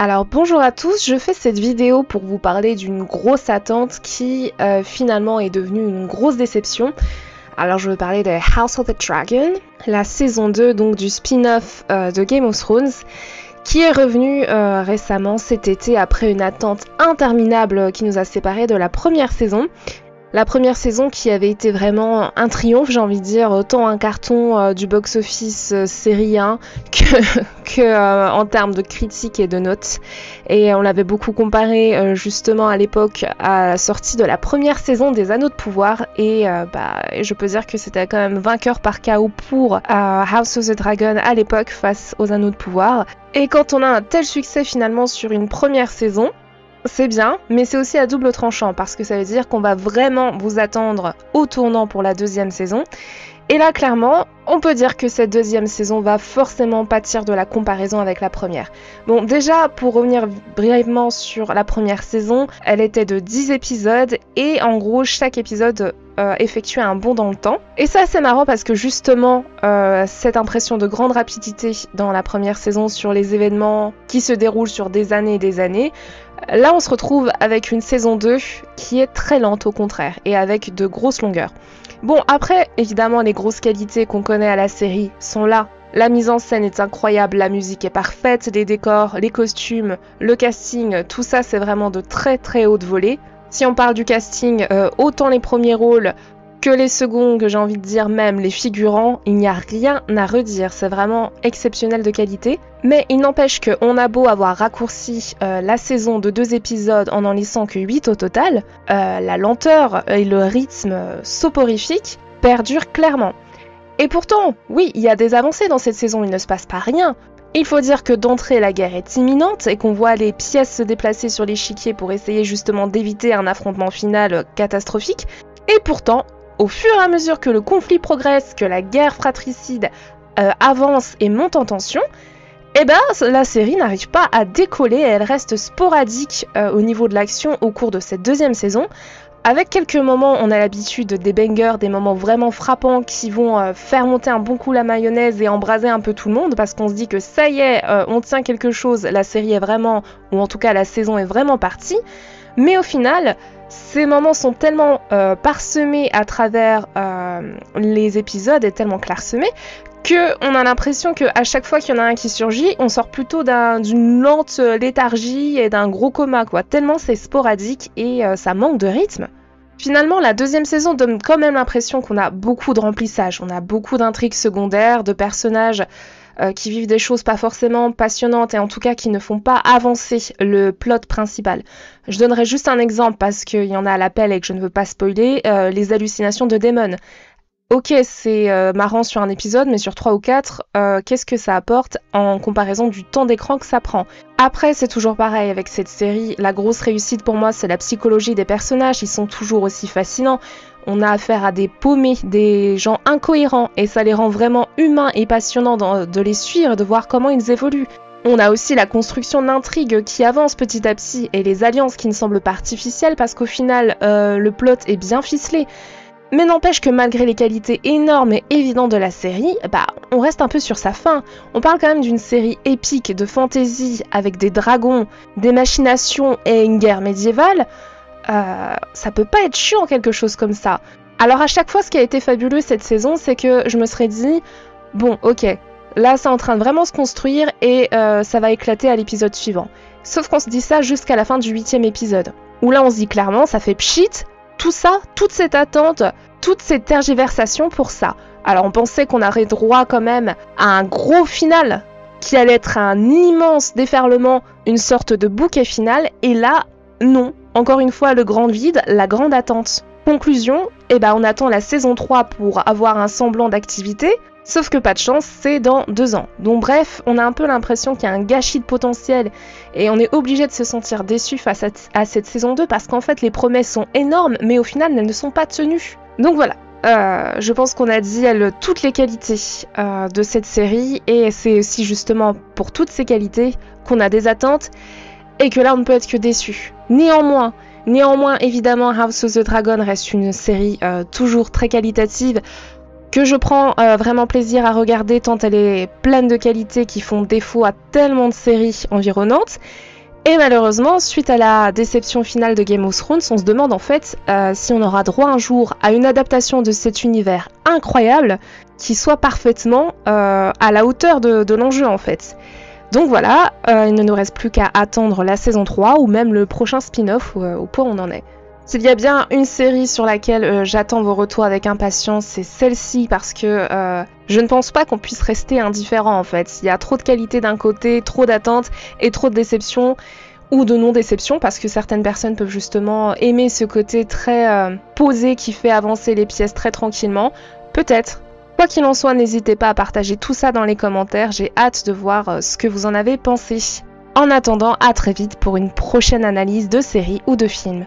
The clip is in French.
Alors bonjour à tous, je fais cette vidéo pour vous parler d'une grosse attente qui finalement est devenue une grosse déception. Alors je veux parler de House of the Dragon, la saison 2 donc du spin-off de Game of Thrones, qui est revenu récemment cet été après une attente interminable qui nous a séparés de la première saison. La première saison qui avait été vraiment un triomphe, j'ai envie de dire, autant un carton du box-office série 1 que en termes de critiques et de notes. Et on l'avait beaucoup comparé justement à l'époque à la sortie de la première saison des Anneaux de Pouvoir. Et je peux dire que c'était quand même vainqueur par KO pour House of the Dragon à l'époque face aux Anneaux de Pouvoir. Et quand on a un tel succès finalement sur une première saison, c'est bien, mais c'est aussi à double tranchant parce que ça veut dire qu'on va vraiment vous attendre au tournant pour la deuxième saison. Et là, clairement, on peut dire que cette deuxième saison va forcément pâtir de la comparaison avec la première. Bon, déjà, pour revenir brièvement sur la première saison, elle était de 10 épisodes et en gros, chaque épisode effectuait un bond dans le temps. Et ça, c'est marrant parce que justement, cette impression de grande rapidité dans la première saison sur les événements qui se déroulent sur des années et des années, là, on se retrouve avec une saison 2 qui est très lente au contraire et avec de grosses longueurs. Bon, après, évidemment, les grosses qualités qu'on connaît à la série sont là. La mise en scène est incroyable, la musique est parfaite, les décors, les costumes, le casting, tout ça, c'est vraiment de très très haute volée. Si on parle du casting, autant les premiers rôles que les seconds, que j'ai envie de dire même les figurants, il n'y a rien à redire, c'est vraiment exceptionnel de qualité. Mais il n'empêche qu'on a beau avoir raccourci la saison de 2 épisodes en laissant que 8 au total, la lenteur et le rythme soporifique perdurent clairement. Et pourtant, oui, il y a des avancées dans cette saison, il ne se passe pas rien. Il faut dire que d'entrée, la guerre est imminente et qu'on voit les pièces se déplacer sur l'échiquier pour essayer justement d'éviter un affrontement final catastrophique. Et pourtant, au fur et à mesure que le conflit progresse, que la guerre fratricide avance et monte en tension, la série n'arrive pas à décoller et elle reste sporadique au niveau de l'action au cours de cette deuxième saison. Avec quelques moments, on a l'habitude des bangers, des moments vraiment frappants qui vont faire monter un bon coup la mayonnaise et embraser un peu tout le monde parce qu'on se dit que ça y est, on tient quelque chose, la série est vraiment, ou en tout cas la saison est vraiment partie. Mais au final, ces moments sont tellement parsemés à travers les épisodes et tellement clairsemés qu'on a l'impression qu'à chaque fois qu'il y en a un qui surgit, on sort plutôt d'une lente léthargie et d'un gros coma, quoi. Tellement c'est sporadique et ça manque de rythme. Finalement, la deuxième saison donne quand même l'impression qu'on a beaucoup de remplissage, on a beaucoup d'intrigues secondaires, de personnages qui vivent des choses pas forcément passionnantes et en tout cas qui ne font pas avancer le plot principal. Je donnerai juste un exemple parce qu'il y en a à l'appel et que je ne veux pas spoiler, les hallucinations de Daemon. Ok, c'est marrant sur un épisode, mais sur 3 ou 4, qu'est-ce que ça apporte en comparaison du temps d'écran que ça prend? Après, c'est toujours pareil avec cette série, la grosse réussite pour moi, c'est la psychologie des personnages, ils sont toujours aussi fascinants. On a affaire à des paumés, des gens incohérents, et ça les rend vraiment humains et passionnants de les suivre, de voir comment ils évoluent. On a aussi la construction d'intrigues qui avance petit à petit, et les alliances qui ne semblent pas artificielles, parce qu'au final, le plot est bien ficelé. Mais n'empêche que malgré les qualités énormes et évidentes de la série, on reste un peu sur sa fin. On parle quand même d'une série épique de fantasy avec des dragons, des machinations et une guerre médiévale. Ça peut pas être chiant quelque chose comme ça. Alors à chaque fois, ce qui a été fabuleux cette saison, c'est que je me serais dit, bon ok, là c'est en train de vraiment se construire et ça va éclater à l'épisode suivant. Sauf qu'on se dit ça jusqu'à la fin du 8e épisode, où là on se dit clairement, ça fait pchit. Tout ça, toute cette attente, toute cette tergiversation pour ça. Alors on pensait qu'on aurait droit quand même à un gros final qui allait être un immense déferlement, une sorte de bouquet final, et là, non. Encore une fois, le grand vide, la grande attente. Conclusion, on attend la saison 3 pour avoir un semblant d'activité, sauf que pas de chance, c'est dans 2 ans. Donc bref, on a un peu l'impression qu'il y a un gâchis de potentiel et on est obligé de se sentir déçu face à cette saison 2 parce qu'en fait les promesses sont énormes mais au final elles ne sont pas tenues. Donc voilà, je pense qu'on a dit toutes les qualités de cette série et c'est aussi justement pour toutes ces qualités qu'on a des attentes et que là on ne peut être que déçu. Néanmoins, évidemment, House of the Dragon reste une série toujours très qualitative. que je prends vraiment plaisir à regarder tant elle est pleine de qualités qui font défaut à tellement de séries environnantes. Et malheureusement, suite à la déception finale de Game of Thrones, on se demande en fait si on aura droit un jour à une adaptation de cet univers incroyable qui soit parfaitement à la hauteur de l'enjeu en fait. Donc voilà, il ne nous reste plus qu'à attendre la saison 3 ou même le prochain spin-off au point où on en est. S'il y a bien une série sur laquelle j'attends vos retours avec impatience, c'est celle-ci parce que je ne pense pas qu'on puisse rester indifférent en fait. Il y a trop de qualité d'un côté, trop d'attentes et trop de déceptions ou de non-déception parce que certaines personnes peuvent justement aimer ce côté très posé qui fait avancer les pièces très tranquillement. Peut-être. Quoi qu'il en soit, n'hésitez pas à partager tout ça dans les commentaires. J'ai hâte de voir ce que vous en avez pensé. En attendant, à très vite pour une prochaine analyse de série ou de film.